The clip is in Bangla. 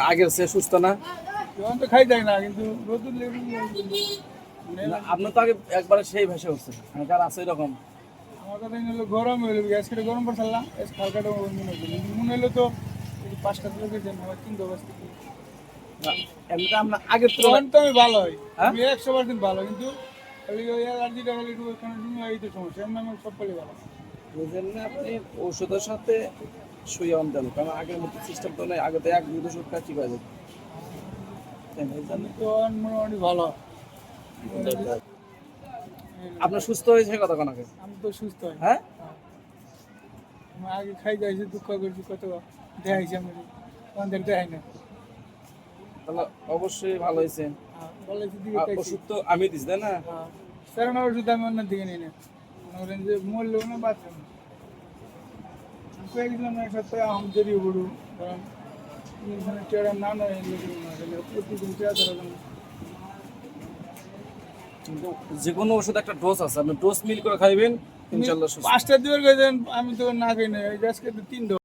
আগের সে সুস্থ না? তখন তো খাই যায় না কিন্তু রোদুর লেগে না, আপনার তো আগে একবারে সেই ভেসে উঠছে, কার আছে এরকম? আমার কথা হলো গরম হইলো গ্যাস কেটে গরম করে ফেললাম হালকাটা মনে হলো কিন্তু মনে হলো তো এই 5টা থেকে গেছেন আমার 3 অবস্থা না, এমনিতে আমরা আগের তখন তুলনায় তো আমি ভালো হই হ্যাঁ? আমি 100% ভালো কিন্তু খালি ওই অ্যালার্জিটা খালি একটু কন্টিনিউ এই তো সমস্যা এমনি আমি সব পেলে ভালো বুঝলেন না, আপনি ওষুধের সাথে শুয়ে অন কারণ আগের মতো সিস্টেম তো নেই, আগে তো এক দুধ ওষুধ খাচ্ছি কয়ে যেত। তাই না? এই জন্য আমি তো মোটামুটি ভালো আপনার সুস্থ হয়েছে কথা কোন আগে? আমি তো সুস্থ হই হ্যাঁ, আমি আগে খাই যাইছি দুঃখ করছি কত দেখাইছি আমি তখন দেখাই না তাহলে অবশ্যই ভালো হয়েছে। বলেছি দিকে আর খাইছি ওষুধ তো আমি দিস তাই না? সেরকম ওষুধ আমি অন্য দিকে নিই না মনে করেন যে মরলেও না বাঁচলাম না আমি পেয়ে গেছিলাম এক সপ্তাহে আম জড়িয়ে পড়ু কারণ এখানে টেরা না নয় প্রতিদিন টেরা ধরা কিন্তু যে কোনো ওষুধ একটা ডোজ আছে, আপনি ডোজ মিল করে খাইবেন ইনশাল্লাহ সুস্থ। 5টা দিবার গেছেন আমি তো না খাই না আজকে তো 3